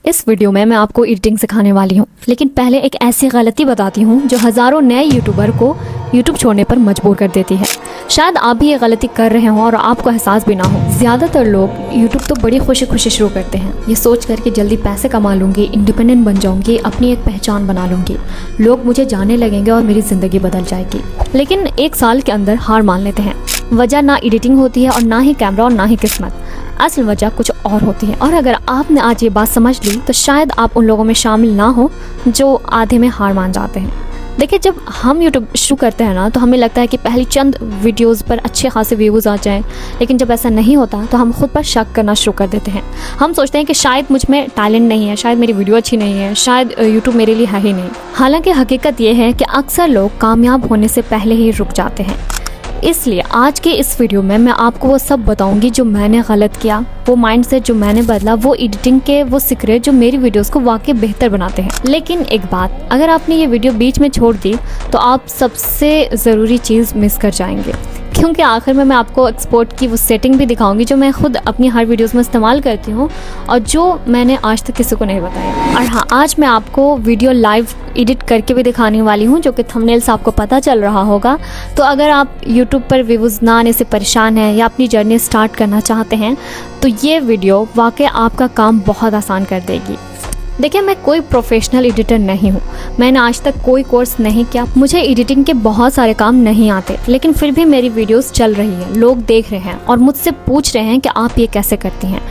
इस वीडियो में मैं आपको एडिटिंग सिखाने वाली हूँ, लेकिन पहले एक ऐसी गलती बताती हूँ जो हज़ारों नए यूट्यूबर को यूट्यूब छोड़ने पर मजबूर कर देती है। शायद आप भी ये गलती कर रहे हों और आपको एहसास भी ना हो। ज़्यादातर लोग यूट्यूब तो बड़ी खुशी खुशी शुरू करते हैं, ये सोच कर कि जल्दी पैसे कमा लूँगी, इंडिपेंडेंट बन जाऊँगी, अपनी एक पहचान बना लूँगी, लोग मुझे जानने लगेंगे और मेरी ज़िंदगी बदल जाएगी। लेकिन एक साल के अंदर हार मान लेते हैं। वजह ना एडिटिंग होती है और ना ही कैमरा और ना ही किस्मत, असल वजह कुछ और होती है। और अगर आपने आज ये बात समझ ली तो शायद आप उन लोगों में शामिल ना हो जो आधे में हार मान जाते हैं। देखिए, जब हम यूट्यूब शुरू करते हैं ना तो हमें लगता है कि पहली चंद वीडियोस पर अच्छे खासे व्यूज़ आ जाएं, लेकिन जब ऐसा नहीं होता तो हम खुद पर शक करना शुरू कर देते हैं। हम सोचते हैं कि शायद मुझ में टैलेंट नहीं है, शायद मेरी वीडियो अच्छी नहीं है, शायद यूट्यूब मेरे लिए है ही नहीं। हालांकि हकीकत ये है कि अक्सर लोग कामयाब होने से पहले ही रुक जाते हैं। इसलिए आज के इस वीडियो में मैं आपको वो सब बताऊंगी जो मैंने गलत किया, वो माइंडसेट जो मैंने बदला, वो एडिटिंग के वो सीक्रेट जो मेरी वीडियोस को वाकई बेहतर बनाते हैं। लेकिन एक बात, अगर आपने ये वीडियो बीच में छोड़ दी तो आप सबसे ज़रूरी चीज़ मिस कर जाएंगे, क्योंकि आखिर में मैं आपको एक्सपोर्ट की वो सेटिंग भी दिखाऊंगी जो मैं खुद अपनी हर वीडियोस में इस्तेमाल करती हूँ और जो मैंने आज तक किसी को नहीं बताया। और हाँ, आज मैं आपको वीडियो लाइव एडिट करके भी दिखाने वाली हूँ, जो कि थंबनेल से आपको पता चल रहा होगा। तो अगर आप यूट्यूब पर व्यूज़ ना आने से परेशान हैं या अपनी जर्नी स्टार्ट करना चाहते हैं तो ये वीडियो वाकई आपका काम बहुत आसान कर देगी। देखिए, मैं कोई प्रोफेशनल एडिटर नहीं हूँ, मैंने आज तक कोई कोर्स नहीं किया, मुझे एडिटिंग के बहुत सारे काम नहीं आते, लेकिन फिर भी मेरी वीडियोस चल रही है, लोग देख रहे हैं और मुझसे पूछ रहे हैं कि आप ये कैसे करती हैं।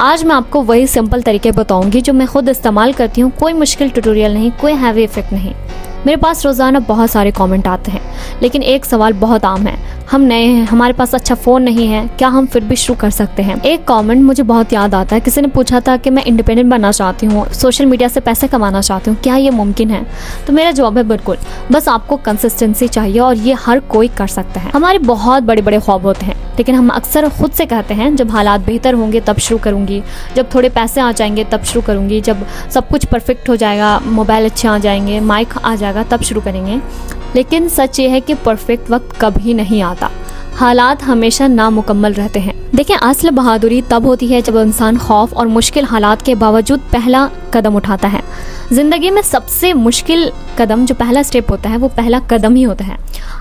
आज मैं आपको वही सिंपल तरीके बताऊंगी जो मैं खुद इस्तेमाल करती हूँ। कोई मुश्किल ट्यूटोरियल नहीं, कोई हैवी इफेक्ट नहीं। मेरे पास रोज़ाना बहुत सारे कमेंट आते हैं, लेकिन एक सवाल बहुत आम है, हम नए हैं, हमारे पास अच्छा फ़ोन नहीं है, क्या हम फिर भी शुरू कर सकते हैं? एक कमेंट मुझे बहुत याद आता है, किसी ने पूछा था कि मैं इंडिपेंडेंट बनना चाहती हूँ, सोशल मीडिया से पैसे कमाना चाहती हूँ, क्या ये मुमकिन है? तो मेरा जवाब है बिल्कुल, बस आपको कंसिस्टेंसी चाहिए और ये हर कोई कर सकता है। हमारे बहुत बड़े बड़े ख्वाब होते हैं, लेकिन हम अक्सर खुद से कहते हैं जब हालात बेहतर होंगे तब शुरू करूँगी, जब थोड़े पैसे आ जाएंगे तब शुरू करूँगी, जब सब कुछ परफेक्ट हो जाएगा, मोबाइल अच्छे आ जाएंगे, माइक आ जाएगा तब शुरू करेंगे। लेकिन सच ये है कि परफेक्ट वक्त कभी नहीं आता, हालात हमेशा नामुकम्मल रहते हैं। देखिए, असल बहादुरी तब होती है जब इंसान खौफ और मुश्किल हालात के बावजूद पहला कदम उठाता है। ज़िंदगी में सबसे मुश्किल कदम, जो पहला स्टेप होता है, वो पहला कदम ही होता है।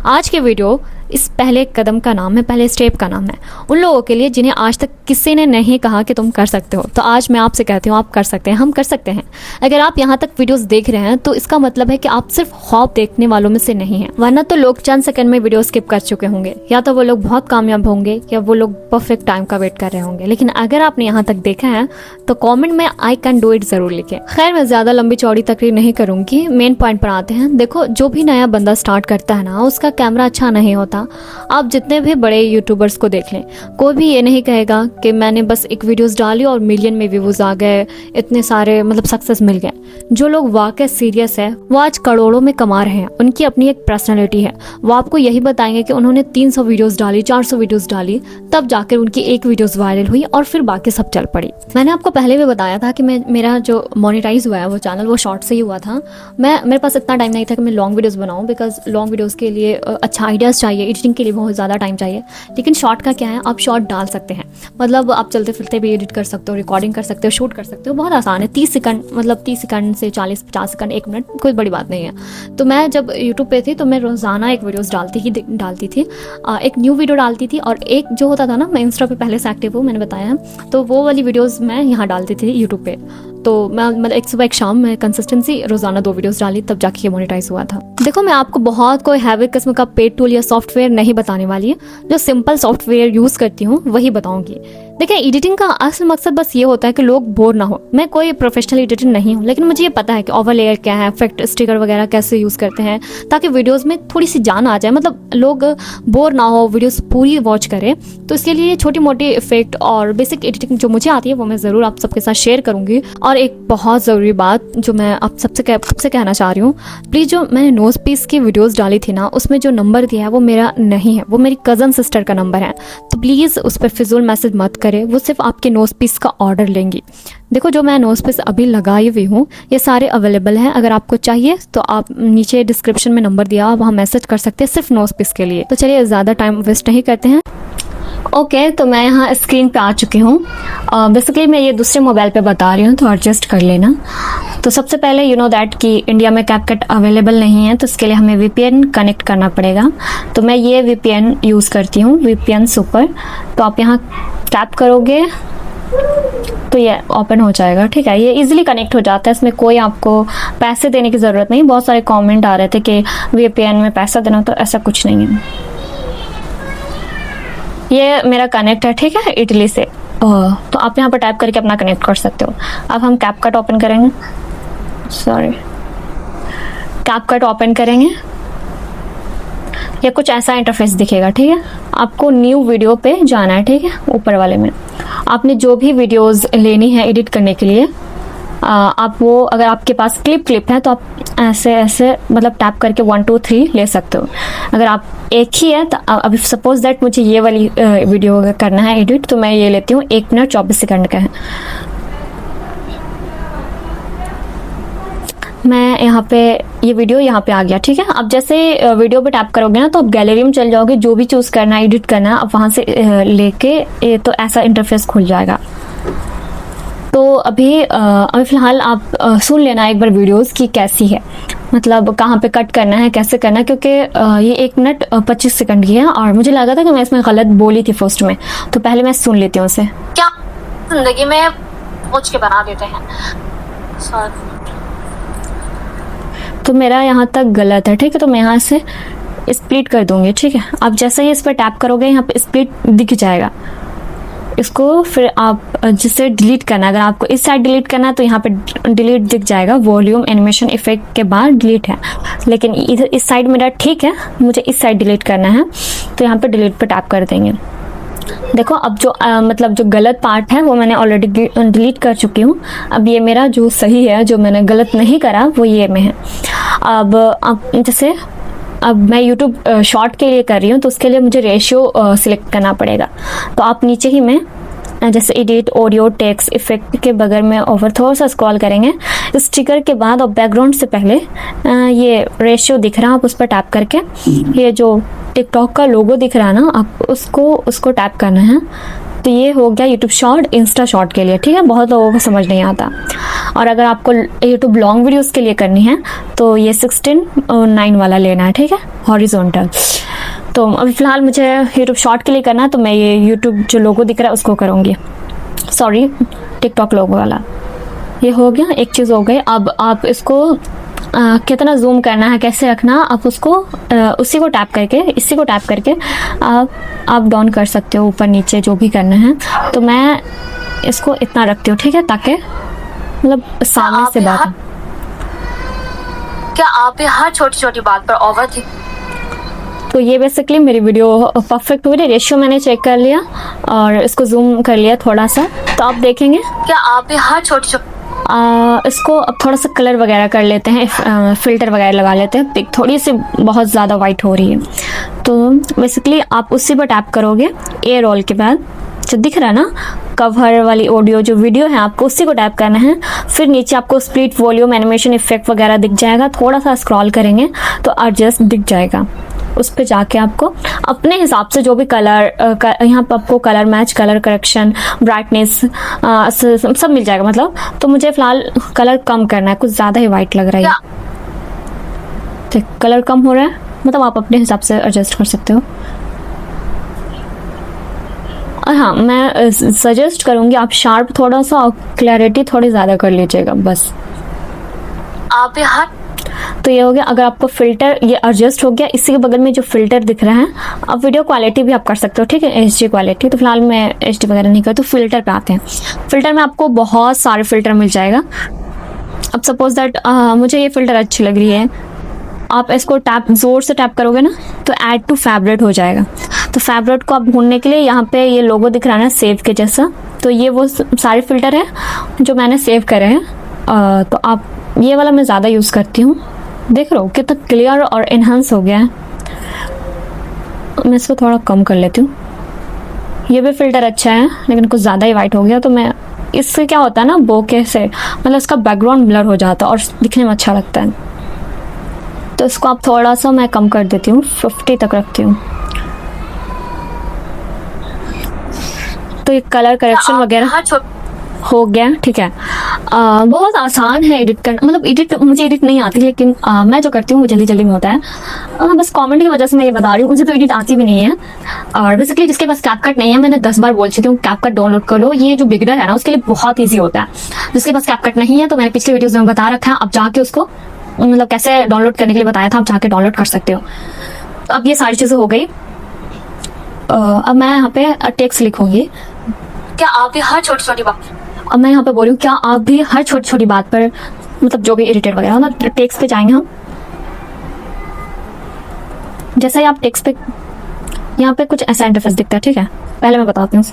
आज के वीडियो इस पहले कदम का नाम है, पहले स्टेप का नाम है उन लोगों के लिए जिन्हें आज तक किसी ने नहीं कहा कि तुम कर सकते हो। तो आज मैं आपसे कहती हूँ, आप कर सकते हैं, हम कर सकते हैं। अगर आप यहाँ तक वीडियोस देख रहे हैं तो इसका मतलब है कि आप सिर्फ ख्वाब देखने वालों में से नहीं हैं, वरना तो लोग चंद सेकंड में वीडियो स्किप कर चुके होंगे, या तो वो लोग बहुत कामयाब होंगे या वो लोग परफेक्ट टाइम का वेट कर रहे होंगे। लेकिन अगर आपने यहाँ तक देखा है तो कॉमेंट में आई कैन डू इट जरूर लिखें। खैर, मैं ज़्यादा लंबी चौड़ी तकरीर नहीं करूँगी, मेन पॉइंट पर आते हैं। देखो, जो भी नया बंदा स्टार्ट करता है ना, उसका कैमरा अच्छा नहीं होता। आप जितने भी बड़े यूट्यूबर्स को देख लें, कोई भी ये नहीं कहेगा कि मैंने बस एक वीडियोस डाली और मिलियन में व्यूज़ आ गए, इतने सारे मतलब सक्सेस मिल गए। जो लोग वाकई सीरियस है वो आज करोड़ों में कमा रहे हैं, उनकी अपनी एक पर्सनैलिटी है। वो आपको यही बताएंगे कि उन्होंने 300 वीडियोस डाली, 400 वीडियोस डाली, तब जाकर उनकी एक वीडियोस वायरल हुई और फिर बाकी सब चल पड़ी। मैंने आपको पहले भी बताया था कि मेरा जो मोनेटाइज हुआ है वो चैनल, वो शॉर्ट से ही हुआ था। मेरे पास इतना टाइम नहीं था कि मैं लॉन्ग वीडियोस बनाऊं, बिकॉज लॉन्ग वीडियोस के लिए अच्छा आइडियाज़ चाहिए, एडिटिंग के लिए बहुत ज़्यादा टाइम चाहिए। लेकिन शॉर्ट का क्या है, आप शॉर्ट डाल सकते हैं, मतलब आप चलते फिरते भी एडिट कर सकते हो, रिकॉर्डिंग कर सकते हो, शूट कर सकते हो, बहुत आसान है। 30 सेकंड, मतलब 30 सेकंड से 40-50 सेकंड, 1 मिनट, कोई बड़ी बात नहीं है। तो मैं जब यूट्यूब पे थी तो मैं रोज़ाना एक वीडियोस डालती थी, एक न्यू वीडियो डालती थी, और एक जो होता था ना, मैं इंस्टा पे पहले से एक्टिव हूँ, मैंने बताया है, तो वो वाली वीडियोज़ मैं यहाँ डालती थी यूट्यूब पे। तो मैं मतलब एक सुबह एक शाम में कंसिस्टेंसी रोज़ाना 2 वीडियोस डाली, तब जाके ये मोनेटाइज हुआ था। देखो, मैं आपको बहुत कोई हैवी किस्म का पेड टूल या सॉफ्टवेयर नहीं बताने वाली है, जो सिंपल सॉफ्टवेयर यूज़ करती हूँ वही बताऊँगी। देखिए, एडिटिंग का असल मकसद बस ये होता है कि लोग बोर ना हो। मैं कोई प्रोफेशनल एडिटर नहीं हूँ, लेकिन मुझे ये पता है कि ओवरलेयर क्या है, इफेक्ट, स्टिकर वगैरह कैसे यूज़ करते हैं, ताकि वीडियोस में थोड़ी सी जान आ जाए, मतलब लोग बोर ना हो, वीडियोस पूरी वॉच करें। तो इसके लिए छोटी मोटी इफेक्ट और बेसिक एडिटिंग जो मुझे आती है वो मैं ज़रूर आप सबके साथ शेयर करूँगी। और एक बहुत ज़रूरी बात जो मैं आप सबसे कहना चाह रही हूँ, प्लीज़, जो मैंने नोज पीस की वीडियोज़ डाली थी ना, उसमें जो नंबर दिया है वो मेरा नहीं है, वो मेरी कज़न सिस्टर का नंबर है। तो प्लीज़ उस पर फिजूल मैसेज मत करें, वो सिर्फ आपके नोज पीस का ऑर्डर लेंगी। देखो, जो मैं नोज पीस अभी लगाई हुई हूँ ये सारे अवेलेबल हैं, अगर आपको चाहिए तो आप नीचे डिस्क्रिप्शन में नंबर दिया, आप वहाँ मैसेज कर सकते हैं सिर्फ नोज पीस के लिए। तो चलिए, ज़्यादा टाइम वेस्ट नहीं करते हैं ओके, तो मैं यहाँ स्क्रीन पे आ चुकी हूँ। बेसिकली मैं ये दूसरे मोबाइल पे बता रही हूँ, तो एडजस्ट कर लेना। तो सबसे पहले यू नो दैट कि इंडिया में कैपकट अवेलेबल नहीं है, तो इसके लिए हमें वीपीएन कनेक्ट करना पड़ेगा। तो मैं ये वीपीएन यूज़ करती हूँ, वीपीएन सुपर। तो आप यहाँ टैप करोगे तो ये ओपन हो जाएगा, ठीक है। ये इजीली कनेक्ट हो जाता है, इसमें कोई आपको पैसे देने की ज़रूरत नहीं। बहुत सारे कमेंट आ रहे थे कि वीपीएन में पैसा देना, तो ऐसा कुछ नहीं है। ये मेरा कनेक्ट है, ठीक है, इटली से। तो आप यहाँ पर टाइप करके अपना कनेक्ट कर सकते हो। अब हम कैपकट ओपन करेंगे, सॉरी, कैपकट ओपन करेंगे। ये कुछ ऐसा इंटरफेस दिखेगा, ठीक है। आपको न्यू वीडियो पे जाना है, ठीक है, ऊपर वाले में। आपने जो भी वीडियोस लेनी है एडिट करने के लिए, आप वो, अगर आपके पास क्लिप है तो आप ऐसे ऐसे मतलब टैप करके 1 2 3 ले सकते हो। अगर आप एक ही है तो अभी सपोज दैट मुझे ये वाली वीडियो करना है एडिट, तो मैं ये लेती हूँ, 1 मिनट 24 सेकंड का है। मैं यहाँ पे, ये वीडियो यहाँ पे आ गया, ठीक है। अब जैसे वीडियो पे टैप करोगे ना, तो आप गैलरी में चल जाओगे, जो भी चूज़ करना है, एडिट करना है, आप वहाँ से लेके तो ऐसा इंटरफेस खुल जाएगा। तो अभी फ़िलहाल आप सुन लेना एक बार वीडियोस की कैसी है, मतलब कहाँ पे कट करना है, कैसे करना है, क्योंकि ये 1 मिनट 25 सेकंड की है और मुझे लगा था कि मैं इसमें गलत बोली थी फर्स्ट में, तो पहले मैं सुन लेती हूँ उसे। क्या जिंदगी में सोच के बना देते हैं। सॉरी, तो मेरा यहाँ तक गलत है, ठीक है। तो मैं यहाँ से स्प्लिट कर दूंगी, ठीक है। आप जैसे ही इस पर टैप करोगे, यहाँ पे स्प्लिट दिख जाएगा। इसको फिर आप जिससे डिलीट करना, अगर आपको इस साइड डिलीट करना है तो यहाँ पे डिलीट दिख जाएगा, वॉल्यूम एनिमेशन इफेक्ट के बाद डिलीट है। लेकिन इधर इस साइड मेरा ठीक है, मुझे इस साइड डिलीट करना है, तो यहाँ पे डिलीट पे टैप कर देंगे। देखो अब जो मतलब जो गलत पार्ट है वो मैंने ऑलरेडी डिलीट कर चुकी हूँ। अब ये मेरा जो सही है, जो मैंने गलत नहीं करा, वो ये में है। अब जैसे अब मैं YouTube शॉर्ट के लिए कर रही हूँ, तो उसके लिए मुझे रेशियो सिलेक्ट करना पड़ेगा। तो आप नीचे ही में जैसे एडिट ऑडियो टेक्स्ट इफेक्ट के बगल में ओवर थोड़ा सा स्क्रॉल करेंगे, स्टिकर के बाद और बैकग्राउंड से पहले ये रेशियो दिख रहा है, आप उस पर टैप करके ये जो टिकटॉक का लोगो दिख रहा है ना, आप उसको टैप करना है। तो ये हो गया यूट्यूब शॉर्ट, इंस्टा शॉर्ट के लिए, ठीक है। बहुत लोगों को समझ नहीं आता। और अगर आपको यूट्यूब लॉन्ग वीडियोस के लिए करनी है तो ये 16:9 वाला लेना है, ठीक है, हॉरिजॉन्टल। तो अभी फ़िलहाल मुझे यूट्यूब शॉर्ट के लिए करना है, तो मैं ये यूट्यूब जो लोगो दिख रहा है उसको करूँगी, सॉरी, टिकटॉक लोगो वाला। ये हो गया, एक चीज़ हो गई। अब आप इसको कितना जूम करना है, कैसे रखना, आप उसको उसी को टैप करके, इसी को टैप करके आप डाउन कर सकते हो, ऊपर नीचे जो भी करना है। तो मैं इसको इतना रखती हूँ, ठीक है, ताकि मतलब सामने से बात। क्या आप हर छोटी छोटी बात पर ओवर थी? तो ये बेसिकली मेरी वीडियो परफेक्ट हुई है। रेशियो मैंने चेक कर लिया और इसको जूम कर लिया थोड़ा सा, तो आप देखेंगे। क्या आप हर छोटी छोटी इसको अब थोड़ा सा कलर वगैरह कर लेते हैं, फिल्टर वगैरह लगा लेते हैं। पिक थोड़ी सी बहुत ज़्यादा वाइट हो रही है, तो बेसिकली आप उसी पर टैप करोगे। ए रोल के बाद जो दिख रहा है ना कवर वाली ऑडियो जो वीडियो है, आपको उसी को टैप करना है। फिर नीचे आपको स्प्लिट वॉल्यूम एनिमेशन इफेक्ट वगैरह दिख जाएगा। थोड़ा सा स्क्रॉल करेंगे तो एडजस्ट दिख जाएगा। उस पर जाके आपको अपने हिसाब से जो भी कलर यहाँ पर आपको colour match, colour correction, brightness सब मिल जाएगा मतलब। तो मुझे फ़िलहाल कलर कम करना है, कुछ ज़्यादा ही वाइट लग रहा है। ठीक, कलर कम हो रहा है, मतलब आप अपने हिसाब से एडजस्ट कर सकते हो। और हाँ, मैं सजेस्ट करूँगी आप शार्प थोड़ा सा और क्लैरिटी थोड़ी ज़्यादा कर लीजिएगा बस। आप हर तो ये हो गया। अगर आपको फिल्टर ये एडजस्ट हो गया, इसी के बगल में जो फिल्टर दिख रहा है, अब वीडियो क्वालिटी भी आप कर सकते हो, ठीक है, HD क्वालिटी। तो फिलहाल मैं HD वगैरह नहीं करती, तो फिल्टर पे आते हैं। फिल्टर में आपको बहुत सारे फिल्टर मिल जाएगा। अब सपोज दैट मुझे ये फिल्टर अच्छी लग रही है, आप इसको टैप जोर से टैप करोगे ना तो ऐड टू फेवरेट हो जाएगा। तो फेवरेट को आप ढूंढने के लिए यहाँ पे ये लोगो दिख रहा है ना सेव के जैसा, तो ये वो सारे फिल्टर है जो मैंने सेव करे हैं। तो आप ये वाला मैं ज़्यादा यूज़ करती हूँ। देख रहे हो कितना क्लियर और इन्हांस हो गया है। मैं इसको थोड़ा कम कर लेती हूँ। ये भी फिल्टर अच्छा है लेकिन कुछ ज़्यादा ही वाइट हो गया। तो मैं इससे क्या होता है ना, बोके से मतलब इसका बैकग्राउंड ब्लर हो जाता है और दिखने में अच्छा लगता है। तो इसको आप थोड़ा सा मैं कम कर देती हूँ, 50 तक रखती हूँ। तो ये कलर करेक्शन वगैरह हर छोटे हो गया, ठीक है। बहुत आसान है एडिट करना, मतलब एडिट मुझे एडिट नहीं आती, लेकिन मैं जो करती हूँ वो जल्दी जल्दी में होता है। बस कमेंट की वजह से मैं ये बता रही हूँ, मुझे तो एडिट आती भी नहीं है। और बेसिकली जिसके पास कैपकट नहीं है, मैंने 10 बार बोल चुकी हूँ कैपकट डाउनलोड कर लो, ये जो बिगनर है ना उसके लिए बहुत ईजी होता है। जिसके पास कैपकट नहीं है तो मैंने पिछले वीडियोज में बता रखा है, अब जाके उसको मतलब कैसे डाउनलोड करने के लिए बताया था, आप जाके डाउनलोड कर सकते हो। तो अब ये सारी चीज़ें हो गई। अब मैं यहाँ पे टेक्स्ट लिखूंगी। क्या आप भी हर छोटी छोटी बात अब मैं यहाँ पे बोल रही हूँ, क्या आप भी हर छोटी छोटी बात पर मतलब जो भी इरिटेट वगैरह हो ना, टेक्स्ट पे जाएंगे हम। जैसे ही आप टेक्स्ट पे, यहाँ पे कुछ ऐसा इंटरफेस दिखता है, ठीक है। पहले मैं बताती हूँ,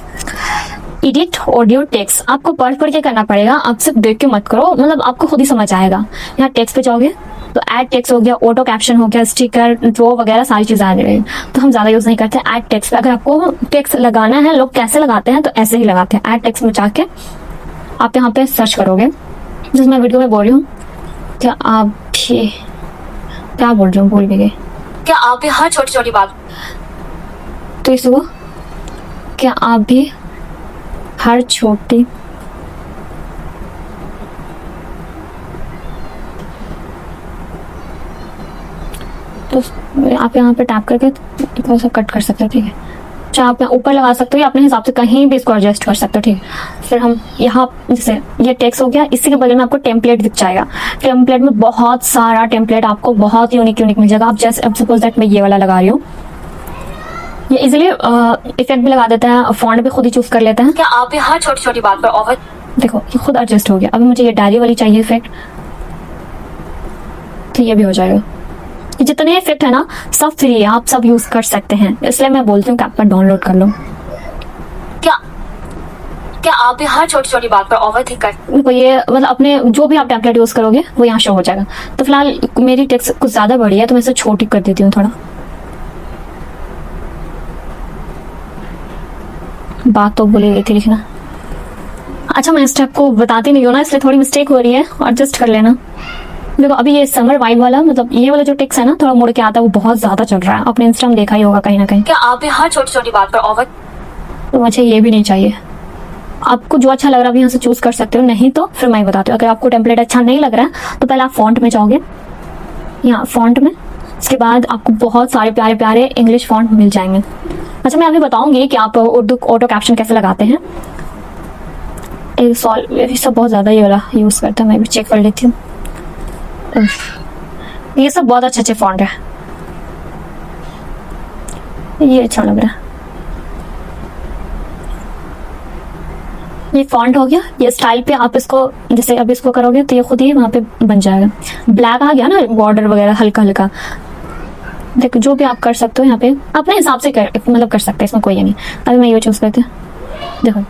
एडिट ऑडियो टेक्स्ट आपको पढ़ पढ़ के करना पड़ेगा, आप सिर्फ देख के मत करो, मतलब आपको खुद ही समझ आएगा। यहाँ टेक्स्ट पे जाओगे तो ऐड टेक्स्ट हो गया, ऑटो कैप्शन हो गया, स्टिकर, ड्रॉ वगैरह सारी चीज़ें आ जाएगी। तो हम ज़्यादा यूज़ नहीं करते ऐड टेक्स्ट पे। अगर आपको टेक्स्ट लगाना है, लोग कैसे लगाते हैं तो ऐसे ही लगाते हैं, ऐड टेक्स्ट में जाके आप यहाँ पे सर्च करोगे। जैसे मैं वीडियो में बोल रही हूँ, क्या आप भी, क्या बोल रही हूँ भूल भी गई। क्या आप भी हर छोटी छोटी बात तो इसको, क्या आप भी हर छोटी तो आप यहाँ पे टैप करके थोड़ा सा कट कर सकते हो, ठीक है। चाहे आप ऊपर लगा सकते हो या अपने हिसाब से कहीं भी इसको एडजस्ट कर सकते हो, ठीक है। फिर हम यहाँ जैसे ये टेक्स्ट हो गया, इसी के बगल में आपको टेम्पलेट दिख जाएगा। टेम्पलेट में बहुत सारा टेम्पलेट आपको बहुत यूनिक यूनिक मिल जाएगा। आप जैसे अब सपोज दैट मैं ये वाला लगा रही हूँ, ये इजीली इफेक्ट भी लगा देते हैं, फॉन्ट भी खुद ही चूज कर लेते हैं। क्या आप भी हर छोटी छोटी बात पर ओवर देखो ये खुद एडजस्ट हो गया। अभी मुझे ये डायरी वाली चाहिए इफेक्ट, तो ये भी हो जाएगा। जितने इफेक्ट है ना सब फ्री है, आप सब यूज कर सकते हैं, इसलिए मैं बोलती हूँ कि आप डाउनलोड कर लो। क्या क्या आप भी हर छोटी छोटी बात पर ओवरथिंक कर देखो ये मतलब अपने जो भी आप टेम्पलेट यूज करोगे वो यहाँ शो हो जाएगा। तो फिलहाल मेरी टेक्स्ट कुछ ज्यादा बड़ी है तो मैं इसे छोटी कर देती हूँ थोड़ा। बात तो भूल गई थी लिखना। अच्छा मैं स्टेप को बताती नहीं हूँ ना, इसलिए थोड़ी मिस्टेक हो रही है, एडजस्ट कर लेना। देखो अभी ये समर वाइब वाला, मतलब ये वाला जो टेक्स्ट है ना थोड़ा मुड़ के आता है, वो बहुत ज्यादा चल रहा है, आपने इंस्टा में देखा ही होगा कहीं ना कहीं। क्या आप भी हर छोटी छोटी बात पर ओवर तो मुझे ये भी नहीं चाहिए। आपको जो अच्छा लग रहा है यहाँ से चूज कर सकते हो, नहीं तो फिर मैं ही बताती हूँ। अगर आपको टेम्पलेट अच्छा नहीं लग रहा है तो पहले आप फॉन्ट में जाओगे, यहाँ फॉन्ट में, उसके बाद आपको बहुत सारे प्यारे प्यारे इंग्लिश फॉन्ट मिल जाएंगे। अच्छा मैं अभी बताऊंगी कि आप उर्दू ऑटो कैप्शन कैसे लगाते हैं। ये सब बहुत ज़्यादा ये वाला यूज़ करता है, मैं भी चेक कर लेती हूँ। ये सब बहुत अच्छे अच्छे फॉन्ट है, ये अच्छा लग रहा है। ये फॉन्ट हो गया, ये स्टाइल पे आप इसको जैसे अब इसको करोगे तो ये खुद ही वहाँ पे बन जाएगा। ब्लैक आ गया ना, बॉर्डर वगैरह हल्का हल्का। देखो जो भी आप कर सकते हो यहाँ पे अपने हिसाब से मतलब कर सकते हैं, इसमें कोई नहीं। अभी मैं ये चूज करती हूँ, देखो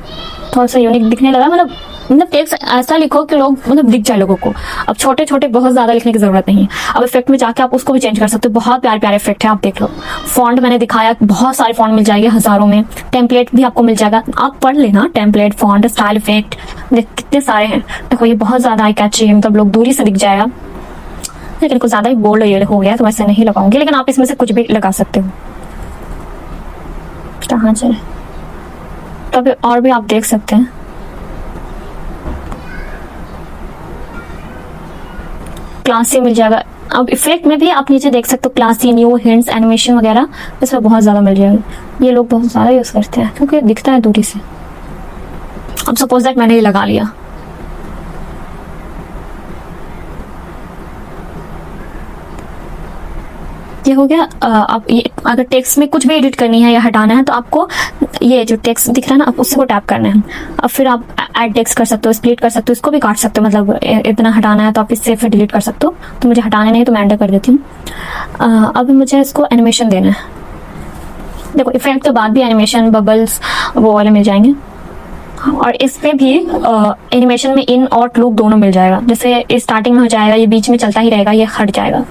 थोड़ा सा यूनिक दिखने लगा। मतलब टेक्स्ट ऐसा लिखो कि लोग मतलब दिख जाए लोगों को। अब छोटे छोटे बहुत ज्यादा लिखने की जरूरत नहीं है। अब इफेक्ट में जाके आप उसको भी चेंज कर सकते हो, बहुत प्यारे प्यारे इफेक्ट है, आप देख लो। फॉन्ट मैंने दिखाया, बहुत सारे फॉन्ट मिल जाएंगे हजारों में। टेम्पलेट भी आपको मिल जाएगा, आप पढ़ लेना। टेम्पलेट, फॉन्ट, स्टाइल इफेक्ट कितने सारे हैं। देखो ये बहुत ज्यादा आई कैची है, मतलब लोग दूरी से दिख जाएगा। लेकिन कुछ ज्यादा ही बोल्ड ये हो गया तो वैसे नहीं लगाऊंगी, लेकिन आप इसमें से कुछ भी लगा सकते हो। कहाँ चले, तो अभी और भी आप देख सकते हैं। क्लासी मिल जाएगा। अब इफेक्ट में भी आप नीचे देख सकते हो, क्लासी, न्यू, हिंट्स, एनिमेशन वगैरह, इसमें बहुत ज़्यादा मिल जाएगा। ये लोग बहुत ज़्यादा यूज़ करते हैं क्योंकि दिखता है दूरी से। अब सपोज दैट मैंने ये लगा लिया, ये हो गया। अब ये अगर टेक्स्ट में कुछ भी एडिट करनी है या हटाना है तो आपको ये जो टेक्स्ट दिख रहा है ना, आप उसको टैप करना है। अब फिर आप ऐड टेक्स्ट कर सकते हो, स्प्लिट कर सकते हो, इसको भी काट सकते हो। मतलब इतना हटाना है तो आप इससे फिर डिलीट कर सकते हो। तो मुझे हटाना नहीं तो मैं एंटर कर देती हूँ। अब मुझे इसको एनिमेशन देना है। देखो इफेक्ट के बाद भी एनिमेशन, बबल्स वो वाले मिल जाएंगे। और इसमें भी एनिमेशन में इन और लूप दोनों मिल जाएगा। जैसे स्टार्टिंग में हो जाएगा, ये बीच में चलता ही रहेगा, ये हट जाएगा।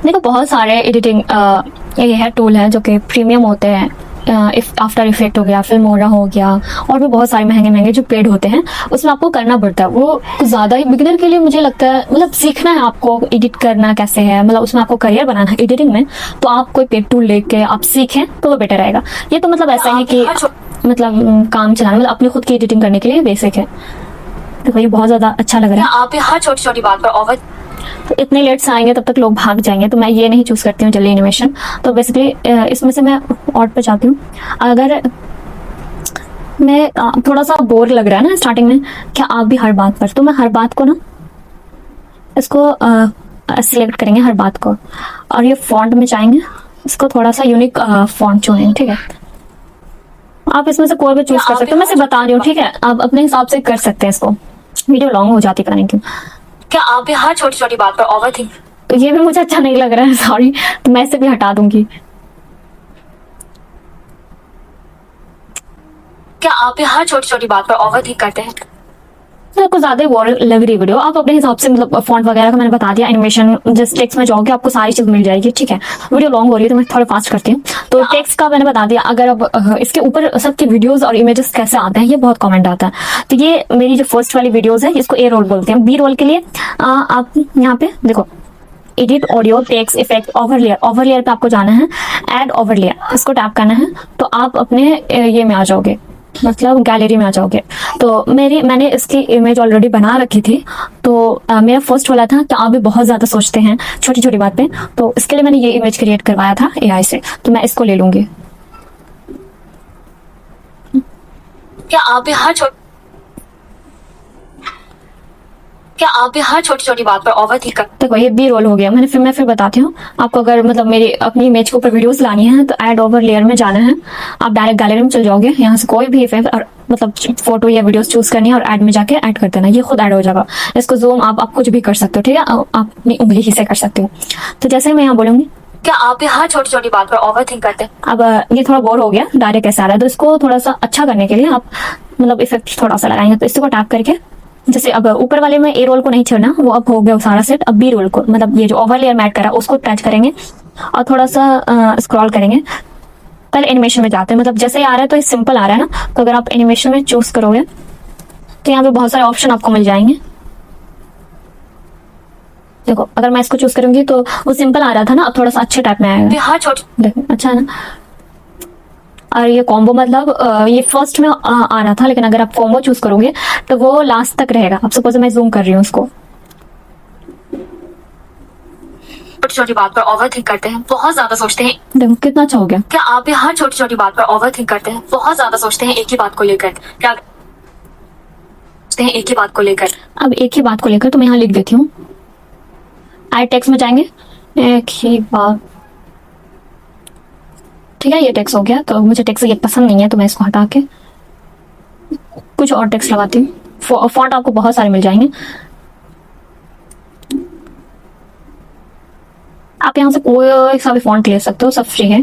देखो बहुत सारे एडिटिंग ये है टूल है जो कि प्रीमियम होते हैं, आफ्टर इफेक्ट हो गया, फिल्मोरा हो गया, और भी बहुत सारे महंगे महंगे जो पेड होते हैं, उसमें आपको करना पड़ता है। वो कुछ ज़्यादा ही बिगिनर के लिए मुझे लगता है, मतलब सीखना है आपको एडिट करना कैसे है, मतलब उसमें आपको करियर बनाना है एडिटिंग में, तो आप कोई पेड टूल लेके आप सीखें तो वो बेटर रहेगा। ये तो मतलब ऐसा है कि मतलब काम चलाना, मतलब अपनी खुद की एडिटिंग करने के लिए बेसिक है। देखो ये बहुत ज़्यादा अच्छा लग रहा है। आप हर छोटी छोटी बात पर ओवर तो इतने लेट से आएंगे तब तक लोग भाग जाएंगे, तो मैं ये नहीं चूज़ करती हूँ जल्दी एनिमेशन। तो बेसिकली इसमें से मैं ऑड पे जाती हूँ। अगर मैं थोड़ा सा बोर लग रहा है ना स्टार्टिंग में, क्या आप भी हर बात पर, तो मैं हर बात को ना इसको सिलेक्ट करेंगे हर बात को, और ये फॉन्ट में जाएंगे, इसको थोड़ा सा यूनिक फॉन्ट चुनेंगे, ठीक है। आप इसमें से कोई भी चूज कर सकते हो, मैं सिर्फ बता रही हूँ, ठीक है। आप अपने हिसाब से कर सकते हैं इसको, वीडियो लॉन्ग हो जाती है पता नहीं क्यों। क्या आप भी हर छोटी छोटी बात पर ओवर थिंक तो ये भी मुझे अच्छा नहीं लग रहा है, सॉरी, तो मैं इसे भी हटा दूंगी। क्या आप भी हर छोटी छोटी बात पर ओवर थिंक करते हैं? तो आपको ज्यादा बोर लग रही वीडियो, आप अपने हिसाब से, मतलब फॉन्ट वगैरह का मैंने बता दिया, एनिमेशन जस्ट टेक्स्ट में जाओगे आपको सारी चीज मिल जाएगी, ठीक है। वीडियो लॉन्ग हो रही है तो मैं थोड़ा फास्ट करती हूँ। तो टेक्स्ट का मैंने बता दिया। अगर अब इसके ऊपर सबके वीडियोस और इमेजेस कैसे आते हैं, ये बहुत कमेंट आता है। तो ये मेरी जो फर्स्ट वाली वीडियोज है, इसको ए रोल बोलते हैं। बी रोल के लिए आप यहाँ पे देखो, एडिट ऑडियो टेक्स्ट इफेक्ट ओवरलेयर, ओवरलेयर पे आपको जाना है, ऐड ओवरलेयर, इसको टैप करना है, तो आप अपने ये में आ जाओगे, मतलब गैलरी में आ जाओगे। तो मैंने इसकी इमेज ऑलरेडी बना रखी थी, तो मेरा फर्स्ट वाला था कि आप भी बहुत ज़्यादा सोचते हैं छोटी छोटी बात पे, तो इसके लिए मैंने ये इमेज क्रिएट करवाया था एआई से, तो मैं इसको ले लूँगी। क्या आप भी हर छोटी छोटी बात पर ओवर थिंक करते देखो ये बी रोल हो गया। मैं फिर बताती हूँ आपको। अगर मतलब मेरी अपनी इमेज के ऊपर वीडियोस लानी है तो ऐड ओवर लेयर में जाना है, आप डायरेक्ट गैलरी में चल जाओगे, यहाँ से कोई भी इफेक्ट और मतलब फोटो या वीडियोस चूज करनी है और ऐड में जाके ऐड कर देना, ये खुद ऐड हो जाएगा। इसको जूम आप कुछ भी कर सकते हो, ठीक है, आप अपनी उंगली ही से कर सकते हो। तो जैसे मैं यहाँ बोलूंगी, क्या आप भी हर छोटी छोटी बात पर ओवर थिंक करते हैं? अब ये थोड़ा बोर हो गया, डायरेक्ट ऐसा आ रहा है, तो इसको थोड़ा सा अच्छा करने के लिए आप मतलब इफेक्ट थोड़ा सा लगाएंगे। तो इसको टैप करके, जैसे अब ऊपर वाले में ए रोल को नहीं छोड़ना, वो अब हो गया सारा सेट। अब बी रोल को, मतलब ये जो ओवर लेयर मैट करा उसको टच करेंगे और थोड़ा सा स्क्रॉल करेंगे। पहले एनिमेशन में जाते हैं, मतलब जैसे ही आ रहा है तो ये सिंपल आ रहा है ना, तो अगर आप एनिमेशन में चूज करोगे तो यहाँ पे बहुत सारे ऑप्शन आपको मिल जाएंगे। देखो अगर मैं इसको चूज करूंगी तो वो सिंपल आ रहा था ना, अब थोड़ा सा अच्छे टाइप में आएगा। हर छोटी देखो अच्छा है ना। और ये कॉम्बो मतलब ये फर्स्ट में आ रहा था, लेकिन अगर आप कॉम्बो चूज करोगे तो वो लास्ट तक रहेगा। अब सपोज मैं जूम कर रही हूँ उसको, छोटी छोटी बात पर ओवर थिंक करते हैं, बहुत ज्यादा सोचते हैं। देखो कितना अच्छा हो गया। क्या आप भी हर छोटी छोटी बात पर ओवर थिंक करते हैं, बहुत ज्यादा सोचते हैं एक ही बात को लेकर? क्या सोचते हैं एक ही बात को लेकर? अब एक ही बात को लेकर तो मैं यहाँ लिख देती हूँ, ऐड टेक्स्ट में जाएंगे, एक ही बात, ठीक है। ये टेक्स्ट हो गया, तो मुझे टेक्स्ट ये पसंद नहीं है, तो मैं इसको हटा के कुछ और टेक्स्ट लगाती हूँ। फॉन्ट आपको बहुत सारे मिल जाएंगे, आप यहाँ से कोई सा भी फॉन्ट ले सकते हो, सब फ्री है।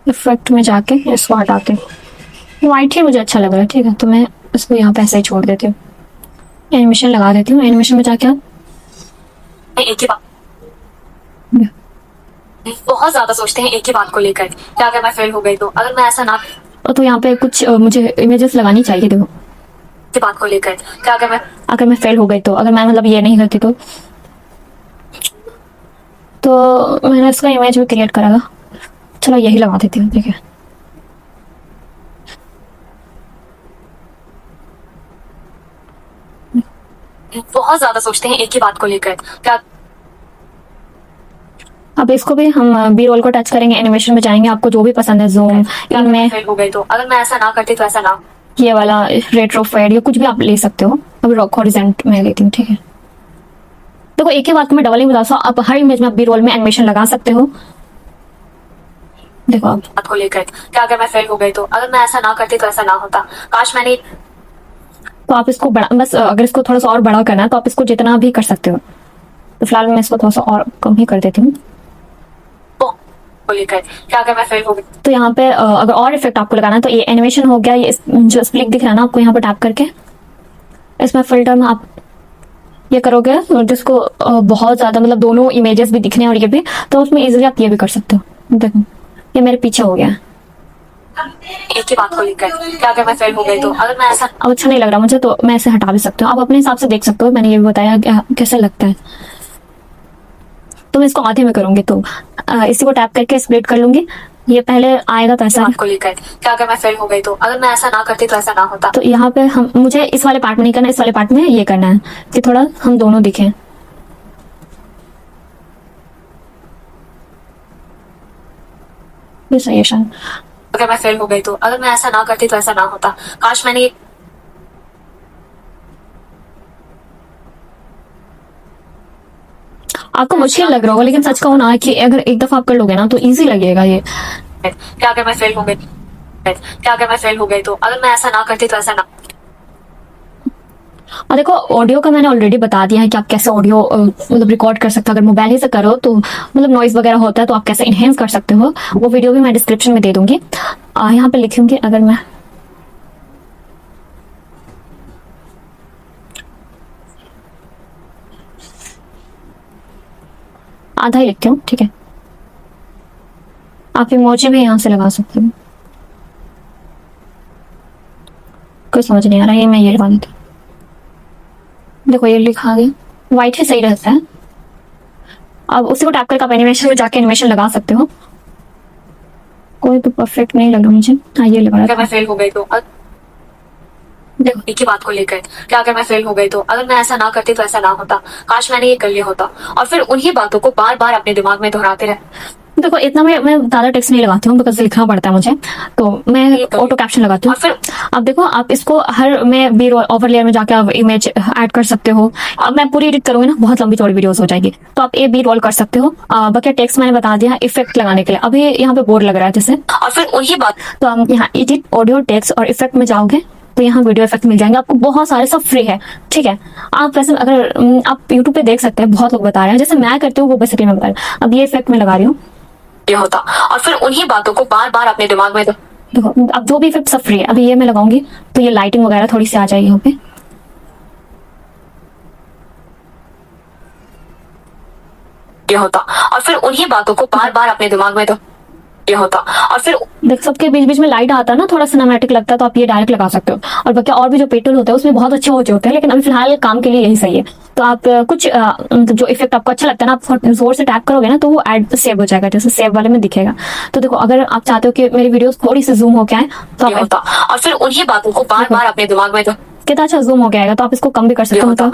इफेक्ट में जाके इसको हटाते हूँ, वाइट ही मुझे अच्छा लग रहा है, ठीक है, तो मैं इसको यहाँ पे ऐसे ही छोड़ देती हूँ। एनिमेशन लगा देती हूँ, एनिमेशन में जाके आप एक ही बात, बहुत ज्यादा सोचते हैं एक ही बात को लेकर। क्या अगर मैं फेल हो गई तो? अगर मैं ऐसा ना तो यहाँ पे कुछ मुझे इमेजेस लगानी चाहिए। देखो की बात को लेकर, क्या अगर मैं फेल हो गई तो, अगर मैं मतलब ये नहीं करती तो मैंने इसका इमेज भी क्रिएट करा था, चलो यही लगा देती हूँ, ठीक है। बहुत ज्यादा सोचते हैं एक ही बात को लेकर। क्या अब इसको भी हम बी रोल को टच करेंगे, एनिमेशन में जाएंगे, आपको जो भी पसंद है, जूम, इनमें फेल हो गई तो? अगर मैं ऐसा ना करती तो ऐसा ना, ये वाला रेट्रो फेड, ये कुछ भी आप ले सकते हो। अब रॉक हॉरिजॉन्ट में लेती हूँ, ठीक है। देखो एक ही बात को मैं डबल नहीं बता सकता, आप हर इमेज में आप बी रोल में एनिमेशन लगा सकते हो। देखो आप बात को लेकर, क्या अगर मैं फेल हो गई तो? अगर मैं ऐसा ना करती तो ऐसा ना होता, काश मैंने। तो आप इसको बड़ा, बस अगर इसको थोड़ा सा और बड़ा करना है तो आप इसको जितना भी कर सकते हो। तो फिलहाल मैं इसको थोड़ा सा और कम ही कर देती हूँ। को लेकर, क्या अगर मैं फेल हो गई तो यहाँ पे अगर और इफेक्ट आपको लगाना है तो ये एनिमेशन हो गया, ये जो स्प्लिक दिख रहा है ना आपको, यहाँ पे टैप करके इसमें फिल्टर में आप ये करोगे, जिसको बहुत ज्यादा मतलब दोनों इमेजेस भी दिखने और ये भी, तो उसमें इजीली आप ये भी कर सकते हो। देखो ये मेरे पीछे हो गया, एक ही बात को लेकर कि अगर मैं फेल हो गई तो अगर मैं ऐसा अब अच्छा नहीं लग रहा मुझे तो मैं इसे हटा भी सकती हूँ। आप अपने हिसाब से देख सकते हो, मैंने ये भी बताया कैसा लगता है। तो मैं इसको आधे में करूंगी, तो इसी को टैप करके स्प्लिट कर लूंगी। ये पहले आएगा तो ऐसा बात को लेकर कि अगर मैं फेल हो गई तो अगर मैं ऐसा ना करती तो ऐसा ना होता। तो यहाँ पे हम मुझे इस वाले पार्ट में नहीं करना, इस वाले पार्ट में ये करना है कि थोड़ा हम दोनों दिखें। ये सही है शायद। अगर मैं फेल हो गई तो अगर मैं ऐसा ना करती तो ऐसा ना होता। काश मैंने ये आपको मुश्किल लग रहा होगा, लेकिन सच कहूँ ना कि अगर एक दफा आप कर लोगे ना तो इजी लगेगा ये। क्या अगर मैं फेल हो गई क्या अगर मैं फेल हो गई तो अगर मैं ऐसा ना करती तो ऐसा ना। और देखो ऑडियो का मैंने ऑलरेडी बता दिया है कि आप कैसे ऑडियो मतलब रिकॉर्ड कर सकते हो। अगर मोबाइल ही से करो तो मतलब नॉइज वगैरह होता है, तो आप कैसे इनहेंस कर सकते हो वो वीडियो भी मैं डिस्क्रिप्शन में दे दूंगी। यहाँ पे लिखूंगी, अगर मैं आधा ही लिखती हूँ, ठीक है। आप इमोजी भी यहाँ से लगा सकते हो। कोई समझ नहीं आ रहा, ये मैं ये लगा देती हूँ। देखो ये लिखा गया, व्हाइट ही सही रहता है। अब उसी को टैप करके आप एनिमेशन में जाके एनिमेशन लगा सकते हो। कोई तो परफेक्ट नहीं लगा मुझे। हाँ ये लगा अगर मैं फेल हो गई तो देखो एक ही बात को लेकर कि अगर मैं फेल हो गई तो अगर मैं ऐसा ना करती तो ऐसा ना होता। काश मैंने ये कर लिया होता। और फिर उन्हीं बातों को बार बार अपने दिमाग में दोहराते रहे। देखो इतना मैं ज्यादा टेक्स्ट नहीं लगाती हूँ, बिकॉज लिखना पड़ता है मुझे, तो मैं ऑटो कैप्शन लगाती हूँ। और फिर अब देखो आप इसको हर में बी ओवरलेयर में जाके आप इमेज ऐड कर सकते हो। अब मैं पूरी एडिट करूंगी ना, बहुत लंबी चौड़ी वीडियोस हो जाएगी, तो आप ए बी रोल कर सकते हो। बाकी टेक्स्ट मैंने बता दिया इफेक्ट लगाने के लिए। अभी यहाँ पे बोर्ड लग रहा है जैसे, और फिर उन्हीं बात तो हम यहाँ एडिट ऑडियो टेक्स्ट और इफेक्ट में जाओगे तो यहाँ वीडियो इफेक्ट मिल जाएंगे आपको, बहुत सारे, सब फ्री है, ठीक है। आप वैसे अगर आप यूट्यूब पे देख सकते हैं, बहुत लोग बता रहे हैं, जैसे मैं करती हूँ वो बेसिकली मैं बता रही हूँ। अब ये इफेक्ट में लगा रही हूँ ये होता। और फिर उन्हीं बातों को बार बार अपने दिमाग में देखो, अब जो भी इफेक्ट सब फ्री है। अभी ये मैं लगाऊंगी तो ये लाइटिंग वगैरह थोड़ी सी आ जाएगी यहाँ पे। ये होता। और फिर उन्हीं बातों को बार बार अपने दिमाग में ये होता। और फिर देख सबके बीच बीच में लाइट आता है ना, थोड़ा सिनेमैटिक लगता है, तो आप ये डायरेक्ट लगा सकते हो। और बाकी और भी जो पेटल होते हैं उसमें बहुत अच्छे होते हैं, लेकिन अभी फिलहाल काम के लिए यही सही है। तो आप कुछ जो इफेक्ट आपको अच्छा लगता है ना, आप जोर से टैप करोगे ना तो वो एड सेव हो जाएगा, जैसे सेव वाले में दिखेगा। तो देखो अगर आप चाहते हो कि मेरी वीडियोस थोड़ी सी जूम होके आए तो ये होता। और फिर उन्हीं बातों को बार बार अपने दिमाग में कितना अच्छा जूम हो गया आएगा, तो आप इसको कम भी कर सकते हो। तो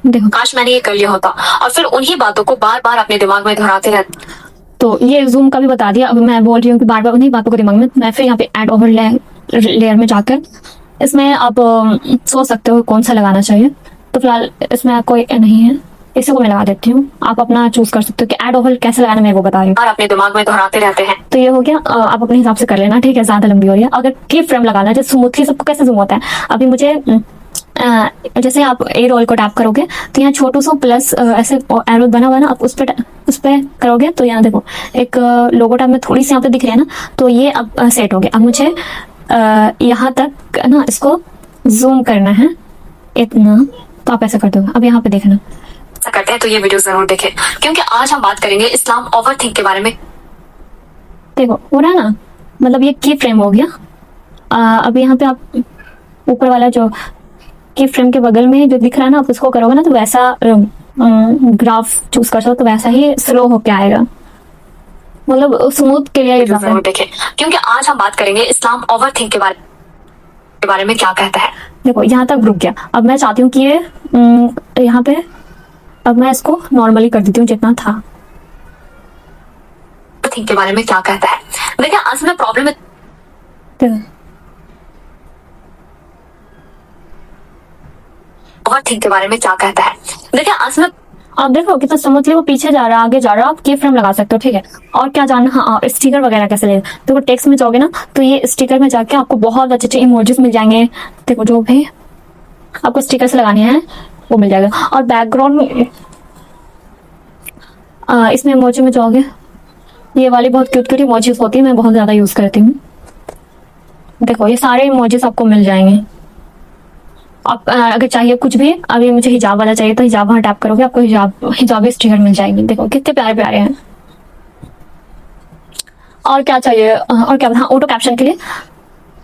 देखो काश मैंने ये कर लिया होता। और फिर उन्हीं बातों को बार बार अपने दिमाग में दोहराते रहते। तो ये जूम का भी बता दिया। अब मैं बोल रही हूँ कि बार बार उन्हीं बातों को दिमाग में, मैं फिर यहाँ पे ऐड ओवर लेयर में जाकर इसमें आप सोच सकते हो कौन सा लगाना चाहिए। तो फिलहाल इसमें कोई नहीं है, इसी को मैं लगा देती हूँ। आप अपना चूज कर सकते हो कि ऐड ओवर कैसे लगाना, मैं वो बता रही हूँ। और अपने दिमाग में दोहराते रहते हैं। तो ये हो गया, आप अपने हिसाब से कर लेना, ठीक है। ज्यादा लंबी हो रही है। अगर की फ्रेम लगाना है, जैसे स्मूथली सबको कैसे जूम होता है, अभी मुझे जैसे आप ए रोल को टैप करोगे तो यहाँ छोटू सा प्लस ऐसे एरो बना हुआ है ना, आप उस पे करोगे तो यहाँ देखो एक लोगो टैब में थोड़ी सी यहाँ पे दिख रही है ना, तो ये अब सेट हो गया। अब मुझे यहाँ तक ना इसको जूम करना है इतना, तो आप ऐसा कर दोगे। अब यहाँ पे देखना ऐसा करते हैं तो ये वीडियो जरूर देखें, क्योंकि आज हम बात करेंगे इस्लाम ओवर थिंक के बारे में। देखो हो रहा है ना, मतलब ये की फ्रेम हो गया। अब यहाँ पे आप ऊपर वाला जो की फ्रेम के बगल में जो दिख रहा है ना, आप उसको करोगे ना तो वैसा ग्राफ चूज कर सकते, तो वैसा ही स्लो होके आएगा, मतलब स्मूथ क्लियर जरूर देखें, क्योंकि आज हम बात करेंगे इस्लाम ओवर थिंक के बारे में क्या कहता है। देखो यहाँ तक रुक गया। अब मैं चाहती हूँ कि ये यहाँ पे, अब मैं इसको नॉर्मली कर देती हूँ जितना था। थिंक के बारे में क्या कहता है, देखिए असल में प्रॉब्लम है ओवर थिंक के बारे में क्या कहता है। देखिए असल में आप देखो कितना स्मूथली वो पीछे जा रहा है, आगे जा रहा है। आप की फ्रेम लगा सकते हो, ठीक है। और क्या जानना, हाँ स्टिकर वगैरह कैसे ले, देखो टेक्स्ट में जाओगे ना तो ये स्टिकर में जाके आपको बहुत अच्छे अच्छे इमोजीज मिल जाएंगे। देखो जो भी आपको स्टिकर से लगाने हैं वो मिल जाएगा। और बैकग्राउंड में इसमें इमोजी में जाओगे, ये वाली बहुत क्यूट क्यूट इमोजीज होती है, मैं बहुत ज्यादा यूज करती हूँ। देखो ये सारे इमोजीज आपको मिल जाएंगे। आप अगर चाहिए कुछ भी, अभी मुझे हिजाब वाला चाहिए तो हिजाब वहां टैप करोगे, आपको हिजाब स्टिकर मिल जाएगी। देखो कितने प्यारे प्यारे हैं। और क्या चाहिए, और क्या, हाँ ऑटो कैप्शन के लिए,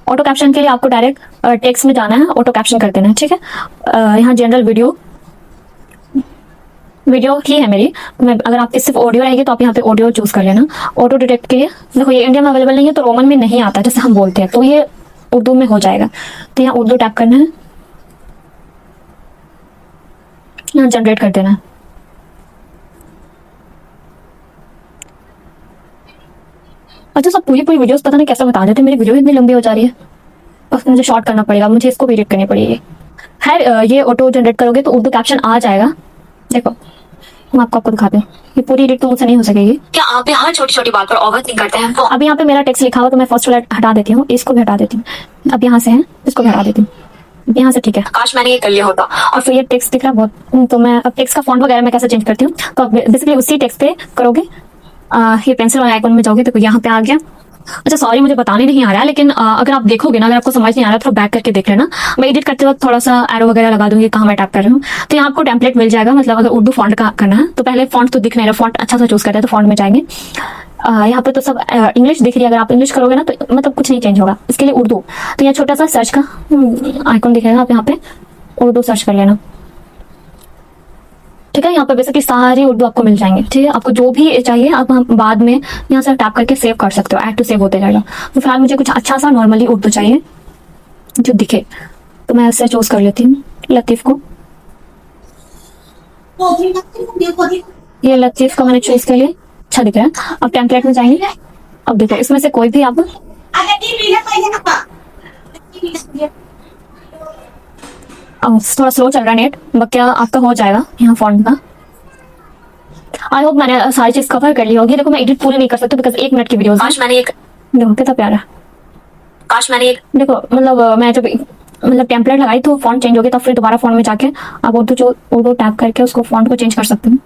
ऑटो कैप्शन के लिए आपको डायरेक्ट टेक्स्ट में जाना है, ऑटो कैप्शन कर देना है, ठीक है। यहाँ जनरल वीडियो, वीडियो ही है मेरी, मैं अगर आपकी सिर्फ ऑडियो रहेगी तो आप यहाँ पे ऑडियो चूज कर लेना। ऑटो डिटेक्ट के लिए देखो ये इंडिया में अवेलेबल नहीं है तो रोमन में नहीं आता जैसे हम बोलते हैं, तो ये उर्दू में हो जाएगा। तो यहाँ उर्दू टैप करना है, यहाँ जनरेट कर देना है। अच्छा सब पूरी पूरी वीडियोस पता नहीं कैसे बता देते, मेरी वीडियो इतनी लंबी हो जा रही है, बस मुझे शॉर्ट करना पड़ेगा, मुझे इसको भी एडिट करनी पड़ेगी। खैर ये ऑटो जनरेट करोगे तो उर्दू कैप्शन आ जाएगा। देखो हम आपको दिखाते हैं, ये पूरी एडिट तो मुझसे नहीं हो सकेगी। क्या आप भी हर छोटी छोटी बात पर ओवर थिंक करते हैं? तो अब यहाँ पे मेरा टेक्स्ट लिखा हुआ तो मैं फर्स्ट वाला हटा देती हूँ, इसको भी हटा देती हूँ। अब यहाँ से है, इसको भी हटा देती हूँ, यहाँ से ठीक है। काश मैंने ये कर लिया होता। और फिर ये टेक्स्ट दिख रहा है बहुत, तो मैं अब टेक्स्ट का फॉन्ट वगैरह मैं कैसे चेंज करती हूँ, तो बेसिकली उसी टेक्स्ट पे करोगे। ये पेंसिल वाला आइकन में जाओगे तो यहाँ पे आ गया। अच्छा सॉरी मुझे बताने नहीं आ रहा है, लेकिन अगर आप देखोगे ना, अगर आपको समझ नहीं आ रहा तो बैक करके देख लेना। मैं एडिट करते वक्त थोड़ा सा एरो वगैरह लगा दूंगी कहाँ मैं टैप कर रही हूँ, तो यहाँ आपको टेम्पलेट मिल जाएगा। मतलब अगर उर्दू फॉन्ट का करना है तो पहले फॉन्ट तो दिख नहीं रहा, फॉन्ट अच्छा सा चूज करते हैं तो फॉन्ट में जाएंगे। यहाँ पे तो सब इंग्लिश दिख रही है, अगर आप इंग्लिश करोगे ना तो मतलब कुछ नहीं चेंज होगा। इसके लिए उर्दू, तो यहाँ छोटा सा सर्च का आइकन दिखेगा, आप यहाँ पे उर्दू सर्च कर लेना, ठीक है। यहाँ पे बेसिकली सारी उर्दू आपको मिल जाएंगे, ठीक है। आपको जो भी चाहिए आप हम बाद में यहाँ से टैप करके सेव कर सकते हो, ऐड टू सेव होते जाएगा। तो फिलहाल मुझे कुछ अच्छा सा नॉर्मली उर्दू चाहिए जो दिखे, तो मैं इससे चूज कर लेती हूँ लतीफ को। ये लतीफ को मैंने चूज कर लिया, अच्छा दिख रहा है। अब टेम्पलेट में जाएंगे, अब देखो इसमें से कोई भी आप, थोड़ा स्लो चल रहा है नेट, बाकी आपका हो जाएगा यहाँ फॉन्ट का। आई होप मैंने सारी चीज कवर कर ली होगी। देखो मैं एडिट पूरी नहीं कर सकती बिकॉज 1 मिनट की वीडियो। काश मैंने एक देखो कितना प्यारा, काश मैंने एक देखो मतलब मैं जब मतलब टेम्पलेट लगाई तो फॉन्ट चेंज हो गया, तो फिर दोबारा फॉन्ट में जाके आप उर्दू टैप करके उसको फॉन्ट को चेंज कर सकते हैं।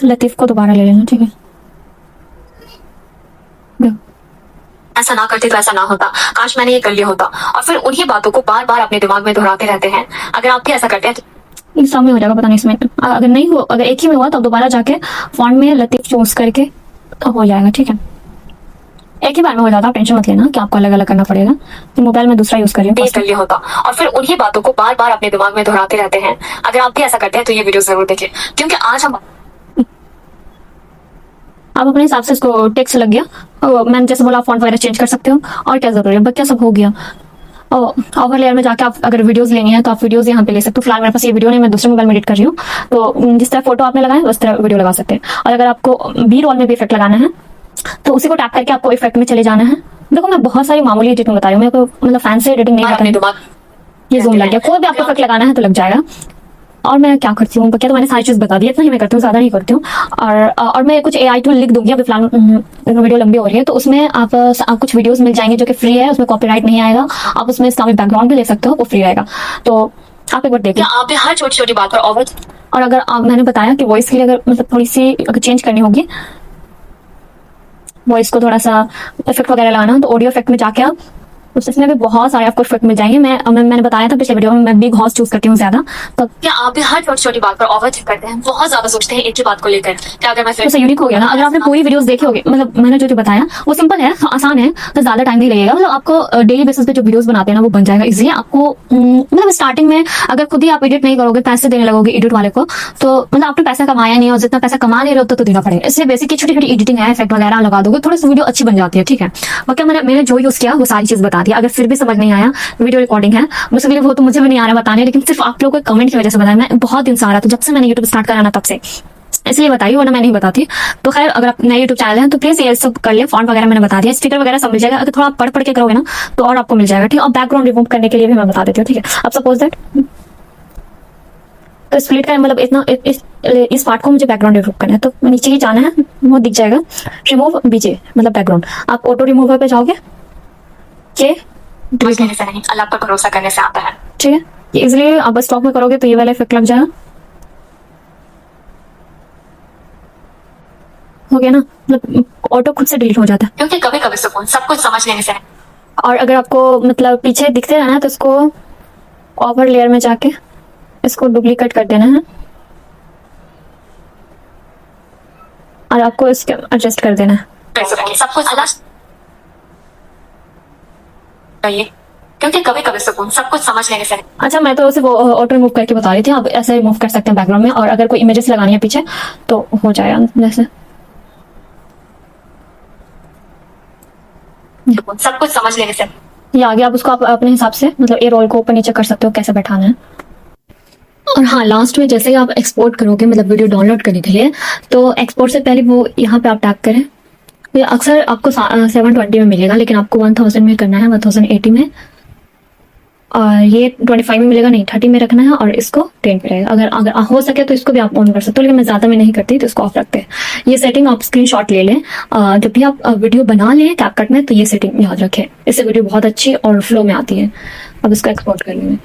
लतीफ को दोबारा ले लेना, ठीक है। देखो ऐसा ना करते तो ऐसा ना होता, काश मैंने ये कर लिया होता, और फिर उन्हीं बातों को बार बार अपने दिमाग में दोहराते रहते हैं। अगर आप भी ऐसा करते हैं तो ये सब में हो जाएगा, पता नहीं इसमें अगर नहीं हो, अगर एक ही में हुआ तो दोबारा जाके फॉन्ट में लतीफ चूज करके तो हो जाएगा, ठीक है। एक ही बार में हो जाता, टेंशन मत लेना कि आपको अलग अलग करना पड़ेगा। तो मोबाइल में दूसरा यूज करिए, कर लिया होता, और फिर उन्हीं बातों को बार बार अपने दिमाग में दोहराते रहते हैं। अगर आप भी ऐसा करते हैं तो ये वीडियो जरूर देखिए, क्योंकि आज हम आप अपने हिसाब से इसको टेक्स्ट लग गया, मैंने जैसे बोला फॉन्ट वगैरह चेंज कर सकते हो, और क्या जरूरी है, बच्चा सब हो गया। ओवर लेयर में जाके आप अगर वीडियोस लेनी है तो आप वीडियोस यहाँ पे ले सकते हो। फिलहाल मेरे पास ये वीडियो नहीं, मैं दूसरे मोबाइल में एडिट कर रही हूँ, तो जिस तरह फोटो आपने लगाया उस तरह वीडियो लगा सकते हैं। और अगर आपको बी रोल में भी इफेक्ट लगाना है तो उसी को टैप करके आपको इफेक्ट में चले जाना है। देखो मैं बहुत सारी मामूली एडिटिंग बता रही हूँ, मेरे को मतलब फैंसी एडिटिंग नहीं अपने बतानी। दिमाग ये जूम लग गया, कोई भी आपको इफेक्ट लगाना है तो लग जाएगा। और मैं क्या करती हूँ, क्या तो मैंने सारी चीज बता दी, इतना ही मैं करती हूँ, ज्यादा नहीं करती हूँ। और मैं कुछ AI टूल लिख दूंगी, अभी फिलहाल वीडियो लंबी हो रही है तो उसमें आप कुछ वीडियोस मिल जाएंगे जो कि फ्री है, उसमें कॉपीराइट नहीं आएगा। आप उसमें इस्लामिक बैकग्राउंड भी ले सकते हो, वो फ्री रहेगा, तो आप एक बार देखिए। आप भी हर छोटी छोटी बात पर ओवर, और अगर मैंने बताया कि वॉइस के लिए अगर मतलब थोड़ी सी अगर चेंज करनी होगी, वॉइस को थोड़ा सा इफेक्ट वगैरह लगाना हो तो ऑडियो इफेक्ट में जाके आप उसमें भी बहुत सारे आपको इफेक्ट मिल जाएंगे। मैंने बताया था पिछले वीडियो में, मैं बिग हॉर्स चूज करती हूँ ज्यादा। तो क्या आप भी हर छोटी छोटी बात पर ओवर थिंक करते हैं, बहुत ज्यादा सोचते हैं एक ही बात को लेकर? क्या अगर मैं तो यूनिक हो गया ना, अगर आपने पूरी वीडियोस देखी होगी, मतलब मैंने जो बताया वो सिंपल है, आसान है, तो ज्यादा टाइम नहीं लगेगा। मतलब आपको डेली बेसिस पे जो वीडियोस बनाते हैं ना वो बन जाएगा इजीली। आपको मतलब स्टार्टिंग में अगर खुद ही आप एडिट नहीं करोगे, पैसे देने लगोगे एडिट वाले को, तो मतलब आपने पैसा कमाया नहीं, और जितना पैसा कमा ले रहे हो तो देना पड़ेगा। इसलिए बेसिक छोटी छोटी एडिटिंग है, इफेक्ट वगैरह लगा दोगे, थोड़ी सी वीडियो अच्छी बन जाती है, ठीक है। बाकी मैंने जो यूज किया वो सारी चीज बता दी। अगर फिर भी समझ नहीं आया, वीडियो रिकॉर्डिंग है बेसिकली, वो तो मुझे भी नहीं आ रहा बताने, लेकिन सिर्फ आप लोगों को कमेंट की वजह से बताया। मैं बहुत दिन से आ रहा था, जब से मैंने यूट्यूब स्टार्ट करा ना तब से, इसलिए बताइए, वरना मैं नहीं बताती। तो खैर अगर आप नए यूट्यूब चैनल है तो प्लीज ये सब कर लिया। फॉन्ट वगैरह मैंने बता दिया, स्टिकर वगैरह सब मिल जाएगा। अगर थोड़ा पढ़ के करोगे ना तो और आपको मिल जाएगा, ठीक है। और बैकग्राउंड रिमूव करने के लिए भी मैं बता देती हूँ, ठीक है। अब सपोज दैट तो स्प्लिट का मतलब इतना इस पार्ट को मुझे बैकग्राउंड रिमूव करना है, तो नीचे ही जाना है, वो दिख जाएगा रिमूव बीजे मतलब बैकग्राउंड। आप ऑटो रिमूवर पे जाओगे, ये करने से नहीं, अल्लाह पर भरोसा करने से आता है, ठीक है। इसलिए आप स्टॉक में करोगे तो ये वाला इफेक्ट लग जाएगा, हो गया ना। मतलब ऑटो खुद से डिलीट हो जाता है, क्योंकि कभी कभी सुकून सब कुछ समझ लेने से है। और अगर आपको मतलब पीछे दिखते रहना है तो इसको ओवर लेयर में जाके इसको डुप्लीकेट कर देना है। और आपको इसके एडजस्ट कर देना है। सब कुछ अलग चाहिए, क्योंकि कभी कभी सुकून सब कुछ समझ लेने से। अच्छा, मैं तो सिर्फ ऑटो रिमूव करके बता रही थी, आप ऐसे रिमूव कर सकते हैं बैकग्राउंड में, और अगर कोई इमेजेस लगानी है पीछे तो हो जाएगा जैसे। सब कुछ समझ लेने से ये आगे आप उसको आप अपने हिसाब से मतलब ए रोल को ऊपर नीचे कर सकते हो कैसे बैठाना है। और हाँ, लास्ट में जैसे ही आप एक्सपोर्ट करोगे मतलब वीडियो डाउनलोड करने के लिए, तो एक्सपोर्ट से पहले वो यहाँ पे आप टैप करें। ये अक्सर आपको 720 में मिलेगा, लेकिन आपको 1000 में करना है, 1080 में। और ये 25 में मिलेगा नहीं, 30 में रखना है, और इसको 10 पे रहेगा। अगर हो सके तो इसको भी आप ऑन कर सकते हो, लेकिन मैं ज़्यादा में नहीं करती तो इसको ऑफ रखते हैं। ये सेटिंग आप स्क्रीनशॉट ले लें जब भी आप वीडियो बना लें कैपकट में, तो ये सेटिंग याद रखें, इससे वीडियो बहुत अच्छी और फ्लो में आती है। अब इसको एक्सपोर्ट कर लेंगे।